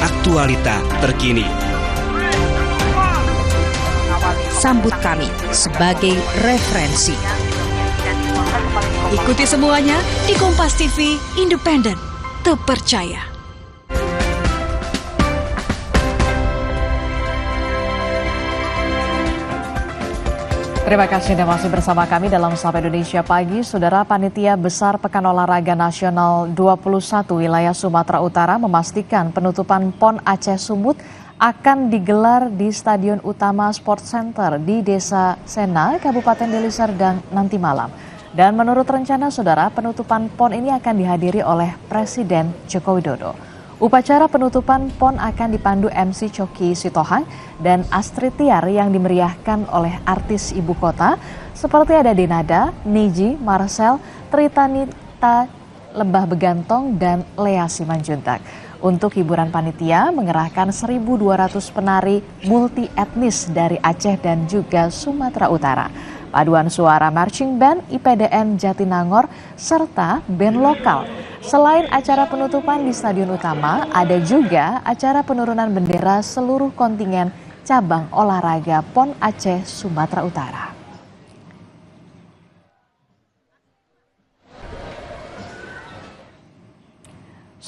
aktualita terkini. Sambut kami sebagai referensi. Ikuti semuanya di Kompas TV, independen, terpercaya. Terima kasih Anda masih bersama kami dalam Sapa Indonesia Pagi. Saudara, Panitia Besar Pekan Olahraga Nasional 21 wilayah Sumatera Utara memastikan penutupan PON Aceh Sumut akan digelar di Stadion Utama Sports Center di Desa Sena, Kabupaten Deli Serdang nanti malam. Dan menurut rencana saudara, penutupan PON ini akan dihadiri oleh Presiden Joko Widodo. Upacara penutupan PON akan dipandu MC Coki Sitohang dan Astrid Tiar yang dimeriahkan oleh artis ibu kota seperti ada Denada, Niji, Marcel, Tritanita, Lembah Begantong, dan Lea Simanjuntak. Untuk hiburan panitia mengerahkan 1.200 penari multi etnis dari Aceh dan juga Sumatera Utara. Paduan suara marching band IPDN Jatinangor serta band lokal. Selain acara penutupan di Stadion Utama, ada juga acara penurunan bendera seluruh kontingen cabang olahraga PON Aceh Sumatera Utara.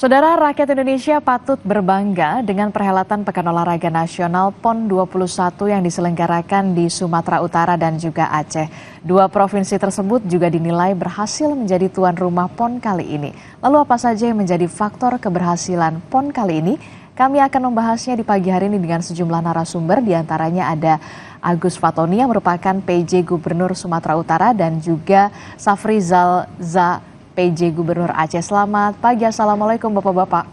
Saudara, rakyat Indonesia patut berbangga dengan perhelatan Pekan Olahraga Nasional PON 21 yang diselenggarakan di Sumatera Utara dan juga Aceh. Dua provinsi tersebut juga dinilai berhasil menjadi tuan rumah PON kali ini. Lalu apa saja yang menjadi faktor keberhasilan PON kali ini? Kami akan membahasnya di pagi hari ini dengan sejumlah narasumber, diantaranya ada Agus Fatoni yang merupakan PJ Gubernur Sumatera Utara dan juga Safrizal Za, PJ Gubernur Aceh. Selamat pagi, Assalamualaikum Bapak-Bapak.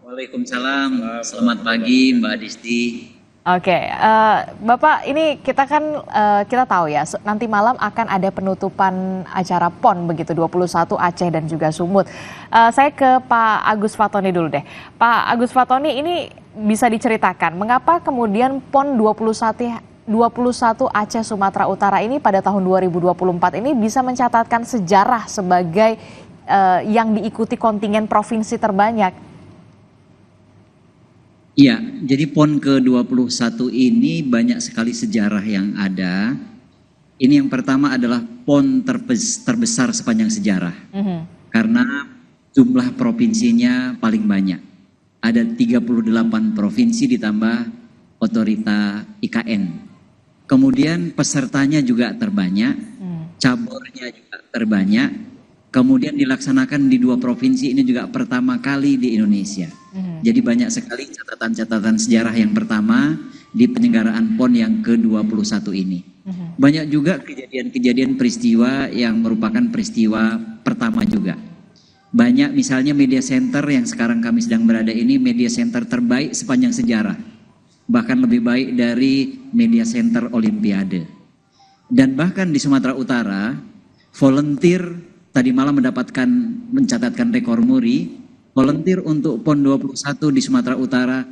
Waalaikumsalam, selamat pagi Mbak Disti. Oke, Bapak, ini kita tahu ya, nanti malam akan ada penutupan acara PON begitu, 21 Aceh dan juga Sumut. Saya ke Pak Agus Fatoni dulu deh. Pak Agus Fatoni, ini bisa diceritakan mengapa kemudian PON 21 Aceh Sumatera Utara ini pada tahun 2024 ini bisa mencatatkan sejarah sebagai yang diikuti kontingen provinsi terbanyak. Iya, jadi PON ke-21 ini banyak sekali sejarah yang ada. Ini yang pertama adalah PON terbesar sepanjang sejarah. Karena jumlah provinsinya paling banyak. Ada 38 provinsi ditambah otorita IKN. Kemudian pesertanya juga terbanyak, cabornya juga terbanyak, kemudian dilaksanakan di dua provinsi ini juga pertama kali di Indonesia. Jadi banyak sekali catatan-catatan sejarah yang pertama di penyelenggaraan PON yang ke-21 ini. Banyak juga kejadian-kejadian peristiwa yang merupakan peristiwa pertama juga. Banyak misalnya media center yang sekarang kami sedang berada ini media center terbaik sepanjang sejarah. Bahkan lebih baik dari media center Olimpiade. Dan bahkan di Sumatera Utara, volunteer tadi malam mencatatkan rekor muri, volunteer untuk PON 21 di Sumatera Utara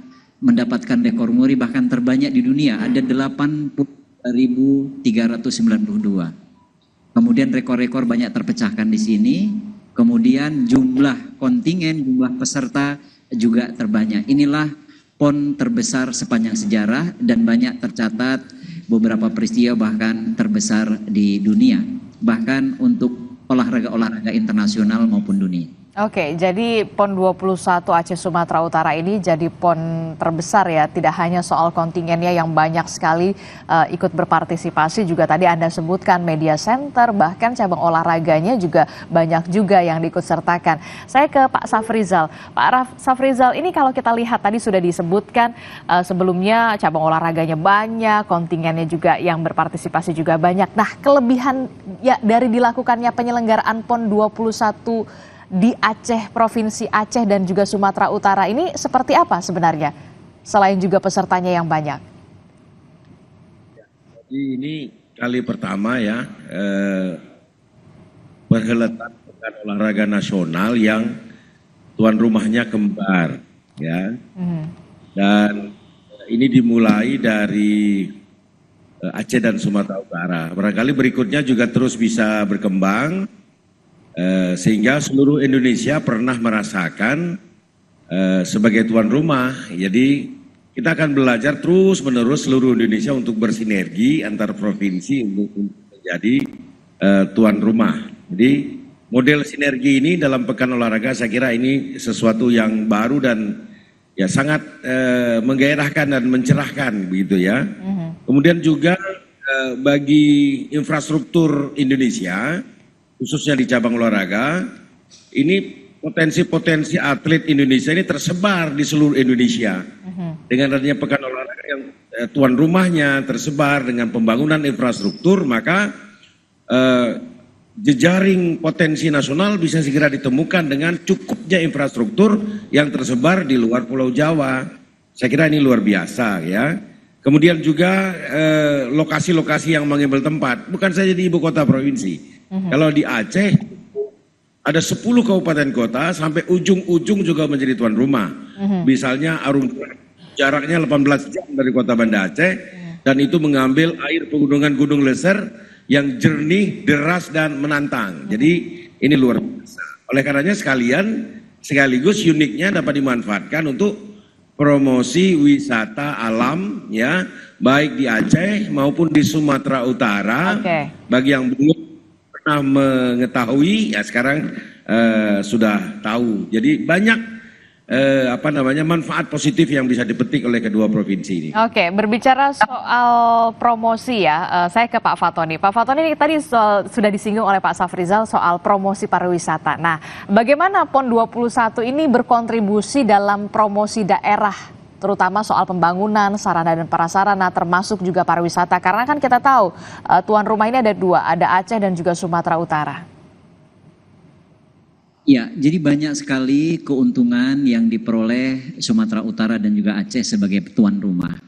mendapatkan rekor muri bahkan terbanyak di dunia, ada 80.392. Kemudian rekor-rekor banyak terpecahkan di sini, kemudian jumlah kontingen, jumlah peserta juga terbanyak. Inilah PON terbesar sepanjang sejarah dan banyak tercatat beberapa peristiwa bahkan terbesar di dunia, bahkan untuk olahraga-olahraga internasional maupun dunia. Oke, jadi PON 21 Aceh Sumatera Utara ini jadi PON terbesar ya, tidak hanya soal kontingennya yang banyak sekali ikut berpartisipasi, juga tadi Anda sebutkan media center, bahkan cabang olahraganya juga banyak juga yang diikut sertakan. Saya ke Pak Safrizal. Pak Safrizal, ini kalau kita lihat tadi sudah disebutkan sebelumnya cabang olahraganya banyak, kontingennya juga yang berpartisipasi juga banyak. Nah, kelebihan ya dari dilakukannya penyelenggaraan PON 21 di Aceh, Provinsi Aceh dan juga Sumatera Utara ini seperti apa sebenarnya? Selain juga pesertanya yang banyak. Jadi ini kali pertama ya perhelatan Pekan Olahraga Nasional yang tuan rumahnya kembar ya. Dan ini dimulai dari Aceh dan Sumatera Utara. Barangkali berikutnya juga terus bisa berkembang sehingga seluruh Indonesia pernah merasakan sebagai tuan rumah. Jadi kita akan belajar terus-menerus seluruh Indonesia untuk bersinergi antar provinsi untuk menjadi tuan rumah. Jadi model sinergi ini dalam Pekan Olahraga saya kira ini sesuatu yang baru dan ya sangat menggairahkan dan mencerahkan begitu ya. Kemudian juga bagi infrastruktur Indonesia khususnya di cabang olahraga ini potensi-potensi atlet Indonesia ini tersebar di seluruh Indonesia. Dengan adanya Pekan Olahraga yang tuan rumahnya tersebar dengan pembangunan infrastruktur, maka jejaring potensi nasional bisa segera ditemukan dengan cukupnya infrastruktur yang tersebar di luar Pulau Jawa. Saya kira ini luar biasa ya. Kemudian juga lokasi-lokasi yang mengambil tempat, bukan saja di ibu kota provinsi. Kalau di Aceh ada 10 kabupaten kota sampai ujung-ujung juga menjadi tuan rumah. Misalnya Arung jaraknya 18 jam dari kota Banda Aceh dan itu mengambil air pegunungan Gunung Leser yang jernih, deras dan menantang. Jadi ini luar biasa. Oleh karenanya sekaligus uniknya dapat dimanfaatkan untuk promosi wisata alam ya, baik di Aceh maupun di Sumatera Utara. Bagi yang belum pernah mengetahui ya sekarang sudah tahu. Jadi banyak manfaat positif yang bisa dipetik oleh kedua provinsi ini. Oke, berbicara soal promosi ya, saya ke Pak Fatoni. Pak Fatoni ini tadi sudah disinggung oleh Pak Safrizal soal promosi pariwisata. Nah, bagaimana PON 21 ini berkontribusi dalam promosi daerah, terutama soal pembangunan, sarana dan prasarana, termasuk juga pariwisata. Karena kan kita tahu tuan rumah ini ada 2, ada Aceh dan juga Sumatera Utara. Ya, jadi banyak sekali keuntungan yang diperoleh Sumatera Utara dan juga Aceh sebagai tuan rumah.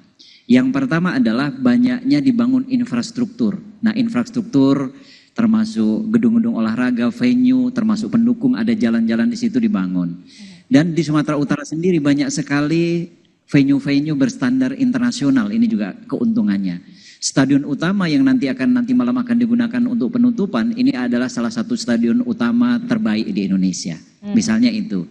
Yang pertama adalah banyaknya dibangun infrastruktur. Nah, infrastruktur termasuk gedung-gedung olahraga, venue, termasuk pendukung, ada jalan-jalan di situ dibangun. Dan di Sumatera Utara sendiri banyak sekali venue-venue berstandar internasional, ini juga keuntungannya. Stadion utama yang nanti malam akan digunakan untuk penutupan ini adalah salah satu stadion utama terbaik di Indonesia. Misalnya itu.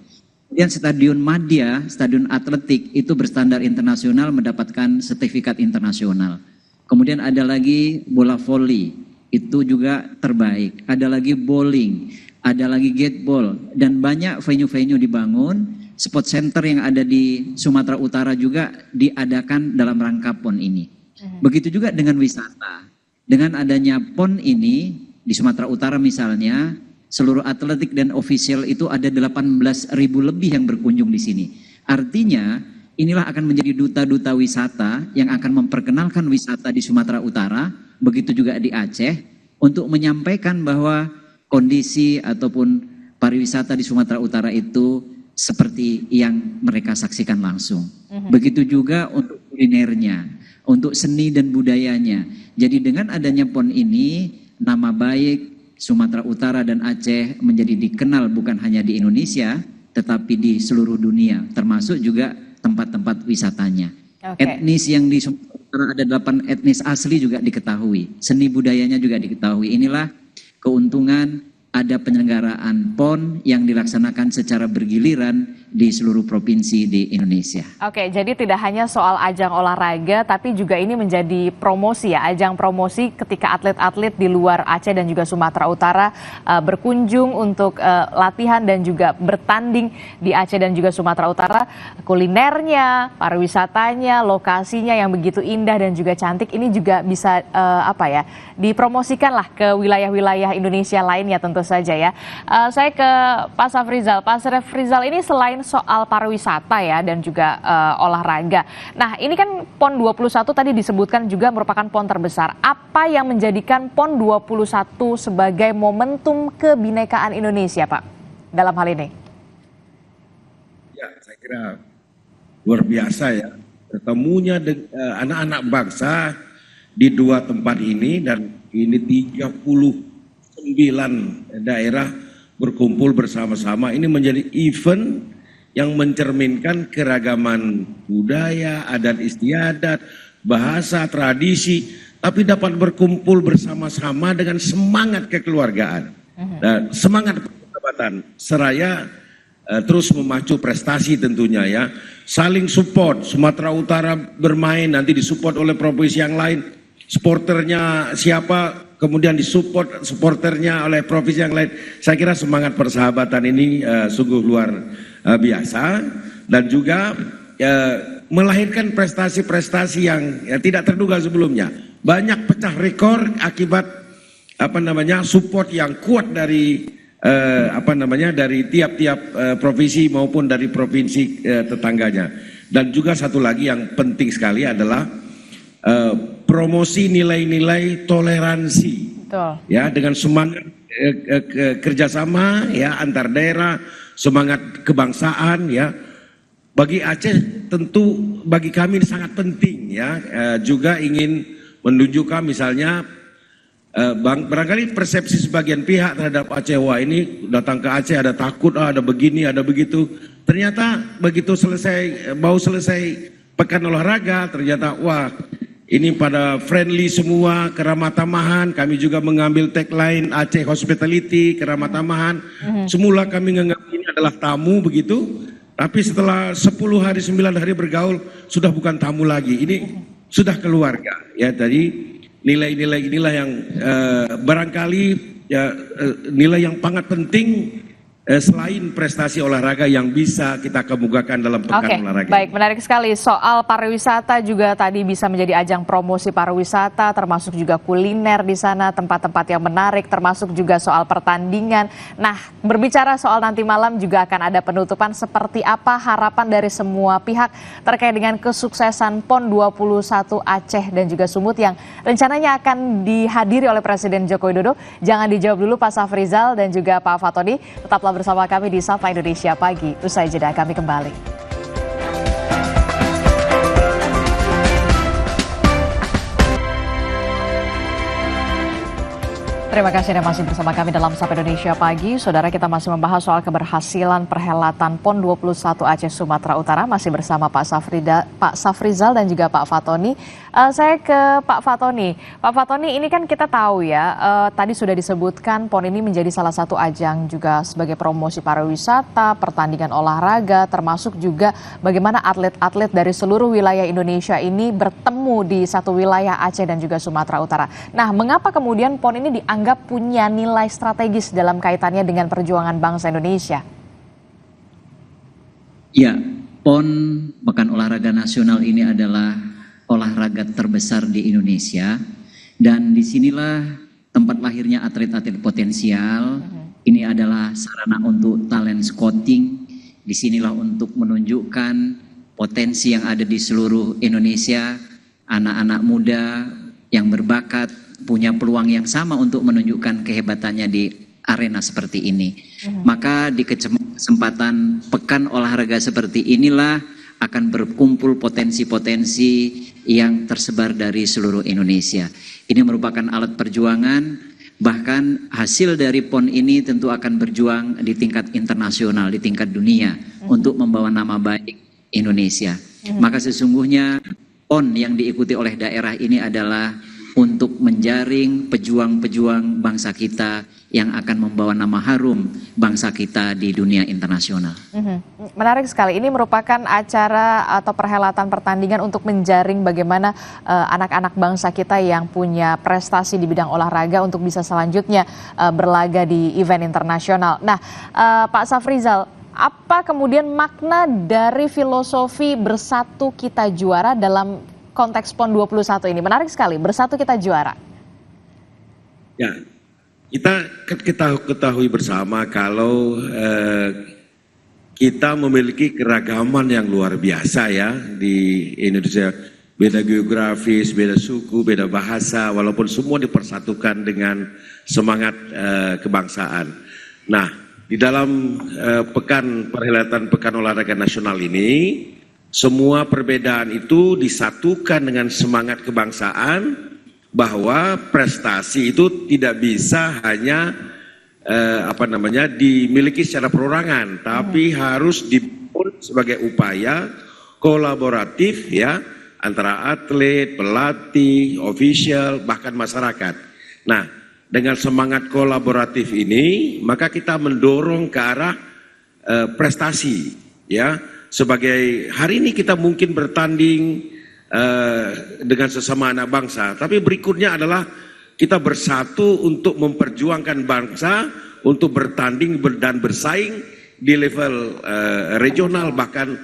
Kemudian Stadion Madia, stadion atletik itu berstandar internasional mendapatkan sertifikat internasional. Kemudian ada lagi bola voli, itu juga terbaik. Ada lagi bowling, ada lagi gateball dan banyak venue-venue dibangun. Sport center yang ada di Sumatera Utara juga diadakan dalam rangka PON ini. Begitu juga dengan wisata. Dengan adanya PON ini di Sumatera Utara misalnya, seluruh atletik dan ofisial itu ada 18.000 lebih yang berkunjung di sini. Artinya inilah akan menjadi duta-duta wisata yang akan memperkenalkan wisata di Sumatera Utara, begitu juga di Aceh, untuk menyampaikan bahwa kondisi ataupun pariwisata di Sumatera Utara itu seperti yang mereka saksikan langsung. Begitu juga untuk kulinernya, untuk seni dan budayanya. Jadi dengan adanya PON ini, nama baik Sumatera Utara dan Aceh menjadi dikenal bukan hanya di Indonesia, tetapi di seluruh dunia, termasuk juga tempat-tempat wisatanya. Etnis yang di Sumatera Utara ada 8 etnis asli juga diketahui, seni budayanya juga diketahui. Inilah keuntungan ada penyelenggaraan PON yang dilaksanakan secara bergiliran di seluruh provinsi di Indonesia. Oke, jadi tidak hanya soal ajang olahraga, tapi juga ini menjadi promosi ya, ajang promosi ketika atlet-atlet di luar Aceh dan juga Sumatera Utara berkunjung untuk latihan dan juga bertanding di Aceh dan juga Sumatera Utara. Kulinernya, pariwisatanya, lokasinya yang begitu indah dan juga cantik, ini juga bisa dipromosikan lah ke wilayah-wilayah Indonesia lainnya tentu saja ya. Saya ke Pak Safrizal. Pak Safrizal, ini selain soal pariwisata ya dan juga olahraga. Nah, ini kan PON 21 tadi disebutkan juga merupakan PON terbesar. Apa yang menjadikan PON 21 sebagai momentum kebinekaan Indonesia, Pak, dalam hal ini? Ya, saya kira luar biasa ya. Ketemunya anak-anak bangsa di 2 tempat ini, dan ini 39 daerah berkumpul bersama-sama. Ini menjadi event yang mencerminkan keragaman budaya, adat istiadat, bahasa, tradisi, tapi dapat berkumpul bersama-sama dengan semangat kekeluargaan dan semangat persahabatan seraya terus memacu prestasi tentunya ya. Saling support, Sumatera Utara bermain nanti disupport oleh provinsi yang lain. Supporternya siapa, kemudian disupport supporternya oleh provinsi yang lain. Saya kira semangat persahabatan ini sungguh luar biasa dan juga melahirkan prestasi-prestasi yang tidak terduga sebelumnya. Banyak pecah rekor akibat support yang kuat dari dari tiap-tiap provinsi maupun dari provinsi tetangganya. Dan juga satu lagi yang penting sekali adalah promosi nilai-nilai toleransi. Betul. Ya, dengan semangat kerjasama ya antar daerah, semangat kebangsaan ya. Bagi Aceh tentu bagi kami ini sangat penting ya. Juga ingin menunjukkan misalnya barangkali persepsi sebagian pihak terhadap Aceh, wah ini datang ke Aceh ada takut, ada begini, ada begitu. Ternyata begitu selesai pekan olahraga, ternyata wah ini pada friendly semua, keramah tamahan. Kami juga mengambil tagline Aceh Hospitality, keramah tamahan. Semula kami menganggap ini adalah tamu begitu, tapi setelah 10 hari, 9 hari bergaul, sudah bukan tamu lagi. Ini sudah keluarga. Ya, tadi nilai-nilai inilah yang barangkali nilai yang sangat penting selain prestasi olahraga yang bisa kita kemukakan dalam pekan olahraga. Baik, menarik sekali. Soal pariwisata juga tadi bisa menjadi ajang promosi pariwisata, termasuk juga kuliner di sana, tempat-tempat yang menarik, termasuk juga soal pertandingan. Nah, berbicara soal nanti malam juga akan ada penutupan. Seperti apa harapan dari semua pihak terkait dengan kesuksesan PON 21 Aceh dan juga Sumut yang rencananya akan dihadiri oleh Presiden Joko Widodo? Jangan dijawab dulu Pak Safrizal dan juga Pak Fatoni. Tetaplah bersama kami di Sapa Indonesia Pagi. Usai jeda kami kembali. Terima kasih Anda masih bersama kami dalam Sapa Indonesia Pagi. Saudara, kita masih membahas soal keberhasilan perhelatan PON 21 Aceh Sumatera Utara. Masih bersama Pak Safrizal dan juga Pak Fatoni. Saya ke Pak Fatoni. Pak Fatoni, ini kan kita tahu ya, tadi sudah disebutkan PON ini menjadi salah satu ajang juga sebagai promosi pariwisata, pertandingan olahraga, termasuk juga bagaimana atlet-atlet dari seluruh wilayah Indonesia ini bertemu di satu wilayah Aceh dan juga Sumatera Utara. Nah, mengapa kemudian PON ini dianggap punya nilai strategis dalam kaitannya dengan perjuangan bangsa Indonesia? Ya, PON Pekan Olahraga Nasional ini adalah olahraga terbesar di Indonesia dan disinilah tempat lahirnya atlet-atlet potensial. Ini adalah sarana untuk talent scouting. Disinilah untuk menunjukkan potensi yang ada di seluruh Indonesia, anak-anak muda yang berbakat punya peluang yang sama untuk menunjukkan kehebatannya di arena seperti ini. Maka di kesempatan pekan olahraga seperti inilah akan berkumpul potensi-potensi yang tersebar dari seluruh Indonesia. Ini merupakan alat perjuangan, bahkan hasil dari PON ini tentu akan berjuang di tingkat internasional, di tingkat dunia untuk membawa nama baik Indonesia. Maka sesungguhnya PON yang diikuti oleh daerah ini adalah untuk menjaring pejuang-pejuang bangsa kita yang akan membawa nama harum bangsa kita di dunia internasional. Menarik sekali, ini merupakan acara atau perhelatan pertandingan untuk menjaring bagaimana anak-anak bangsa kita yang punya prestasi di bidang olahraga untuk bisa selanjutnya berlaga di event internasional. Nah, Pak Safrizal, apa kemudian makna dari filosofi bersatu kita juara dalam konteks PON 21 ini? Menarik sekali, bersatu kita juara. Ya, kita ketahui bersama kalau kita memiliki keragaman yang luar biasa ya di Indonesia. Beda geografis, beda suku, beda bahasa, walaupun semua dipersatukan dengan semangat kebangsaan. Nah, di dalam perhelatan Pekan Olahraga Nasional ini, semua perbedaan itu disatukan dengan semangat kebangsaan, bahwa prestasi itu tidak bisa hanya dimiliki secara perorangan, tapi harus dibangun sebagai upaya kolaboratif ya antara atlet, pelatih, official, bahkan masyarakat. Nah, dengan semangat kolaboratif ini, maka kita mendorong ke arah prestasi, ya. Sebagai hari ini kita mungkin bertanding dengan sesama anak bangsa, tapi berikutnya adalah kita bersatu untuk memperjuangkan bangsa, untuk bertanding dan bersaing di level regional bahkan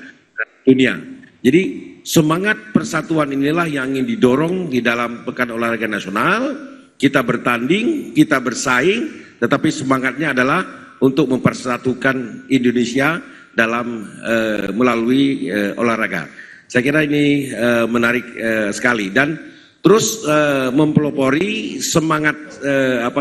dunia. Jadi semangat persatuan inilah yang ingin didorong di dalam Pekan Olahraga Nasional. Kita bertanding, kita bersaing, tetapi semangatnya adalah untuk mempersatukan Indonesia dalam melalui olahraga. Saya kira ini menarik sekali dan terus mempelopori semangat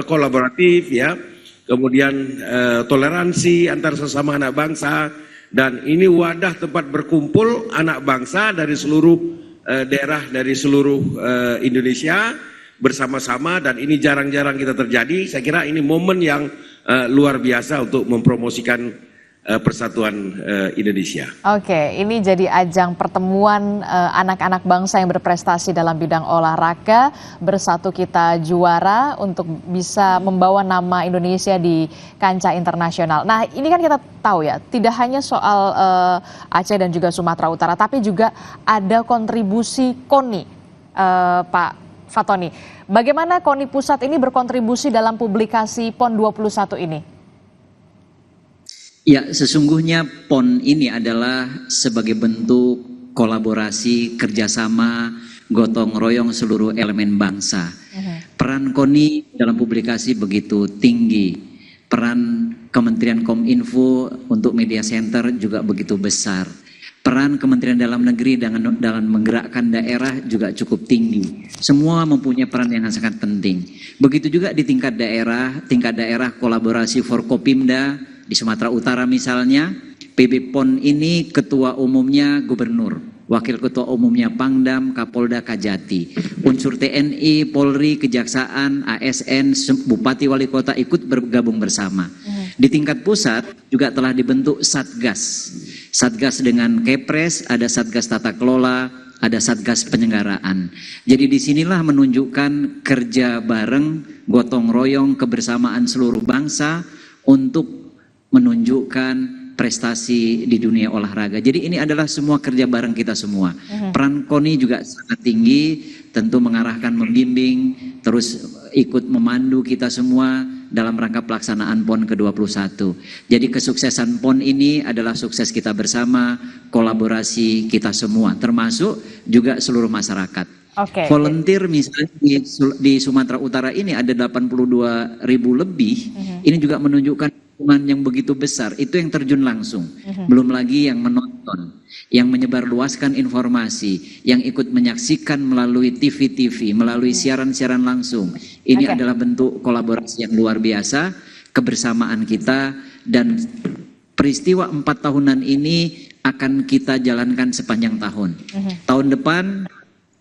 kolaboratif, ya, kemudian toleransi antar sesama anak bangsa, dan ini wadah tempat berkumpul anak bangsa dari seluruh daerah, dari seluruh Indonesia bersama-sama, dan ini jarang-jarang kita terjadi. Saya kira ini momen yang luar biasa untuk mempromosikan persatuan Indonesia. Oke, ini jadi ajang pertemuan anak-anak bangsa yang berprestasi dalam bidang olahraga. Bersatu kita juara untuk bisa membawa nama Indonesia di kancah internasional. Nah, ini kan kita tahu ya, tidak hanya soal Aceh dan juga Sumatera Utara, tapi juga ada kontribusi KONI, Pak Fatoni. Bagaimana KONI Pusat ini berkontribusi dalam publikasi PON 21 ini? Ya, sesungguhnya PON ini adalah sebagai bentuk kolaborasi, kerjasama, gotong royong seluruh elemen bangsa. Peran KONI dalam publikasi begitu tinggi. Peran Kementerian Kominfo untuk Media Center juga begitu besar. Peran Kementerian Dalam Negeri dalam menggerakkan daerah juga cukup tinggi. Semua mempunyai peran yang sangat penting. Begitu juga di tingkat daerah kolaborasi Forkopimda di Sumatera Utara misalnya, PB PON ini ketua umumnya gubernur, wakil ketua umumnya Pangdam, Kapolda, Kajati, unsur TNI, Polri, Kejaksaan, ASN, Bupati, Wali Kota ikut bergabung bersama. Di tingkat pusat juga telah dibentuk Satgas. Satgas dengan Kepres, ada Satgas Tata Kelola, ada Satgas Penyelenggaraan. Jadi disinilah menunjukkan kerja bareng, gotong royong, kebersamaan seluruh bangsa untuk menunjukkan prestasi di dunia olahraga. Jadi ini adalah semua kerja bareng kita semua. Peran KONI juga sangat tinggi, tentu mengarahkan, membimbing, terus ikut memandu kita semua dalam rangka pelaksanaan PON ke-21. Jadi kesuksesan PON ini adalah sukses kita bersama, kolaborasi kita semua, termasuk juga seluruh masyarakat. Volunteer misalnya di Sumatera Utara ini ada 82.000 lebih, ini juga menunjukkan yang begitu besar, itu yang terjun langsung, belum lagi yang menonton, yang menyebarluaskan informasi, yang ikut menyaksikan melalui TV-TV, melalui siaran-siaran langsung. Ini adalah bentuk kolaborasi yang luar biasa, kebersamaan kita, dan peristiwa 4 tahunan ini akan kita jalankan sepanjang tahun. Tahun depan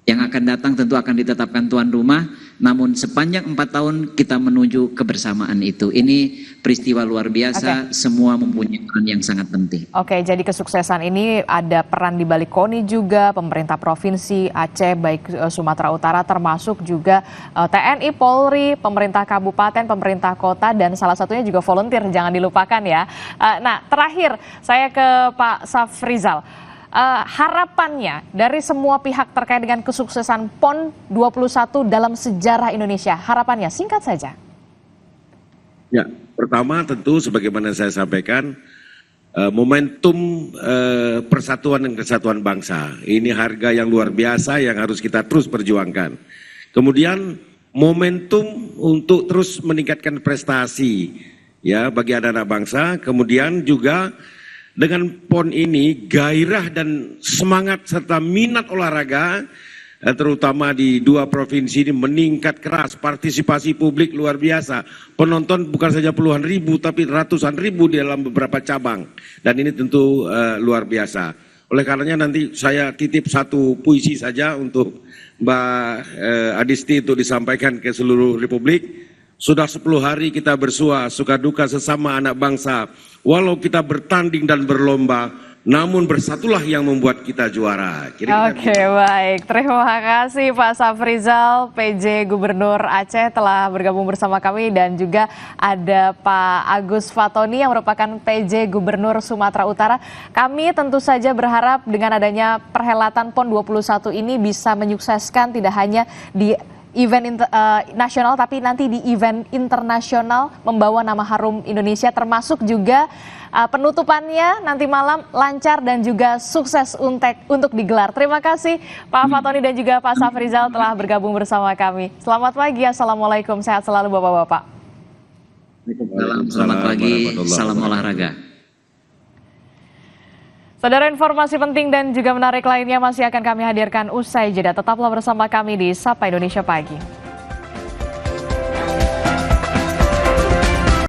yang akan datang tentu akan ditetapkan tuan rumah, namun sepanjang 4 tahun kita menuju kebersamaan itu. Ini peristiwa luar biasa, semua mempunyai peran yang sangat penting. Jadi kesuksesan ini ada peran di balik KONI juga, pemerintah provinsi Aceh, baik Sumatera Utara, termasuk juga TNI, Polri, pemerintah kabupaten, pemerintah kota, dan salah satunya juga volunteer, jangan dilupakan ya. Nah, terakhir saya ke Pak Safrizal. Harapannya dari semua pihak terkait dengan kesuksesan PON 21 dalam sejarah Indonesia, harapannya singkat saja. Ya, pertama tentu sebagaimana saya sampaikan, momentum persatuan dan kesatuan bangsa. Ini harga yang luar biasa yang harus kita terus perjuangkan. Kemudian momentum untuk terus meningkatkan prestasi ya bagi anak-anak bangsa. Kemudian juga dengan PON ini gairah dan semangat serta minat olahraga terutama di 2 provinsi ini meningkat keras, partisipasi publik luar biasa. Penonton bukan saja puluhan ribu tapi ratusan ribu di dalam beberapa cabang, dan ini tentu luar biasa. Oleh karenanya nanti saya titip satu puisi saja untuk Mbak Adisti untuk disampaikan ke seluruh Republik. Sudah 10 hari kita bersua, suka duka sesama anak bangsa. Walau kita bertanding dan berlomba, namun bersatulah yang membuat kita juara. Kira-kira Oke, baik. Terima kasih Pak Safrizal, PJ Gubernur Aceh telah bergabung bersama kami, dan juga ada Pak Agus Fatoni yang merupakan PJ Gubernur Sumatera Utara. Kami tentu saja berharap dengan adanya perhelatan PON 21 ini bisa menyukseskan tidak hanya di event nasional, tapi nanti di event internasional membawa nama harum Indonesia, termasuk juga penutupannya nanti malam lancar dan juga sukses untuk digelar. Terima kasih Pak Fatoni dan juga Pak Safrizal telah bergabung bersama kami. Selamat pagi, Assalamualaikum, sehat selalu Bapak-Bapak. Selamat pagi, salam olahraga. Saudara, informasi penting dan juga menarik lainnya masih akan kami hadirkan usai jeda. Tetaplah bersama kami di Sapa Indonesia Pagi.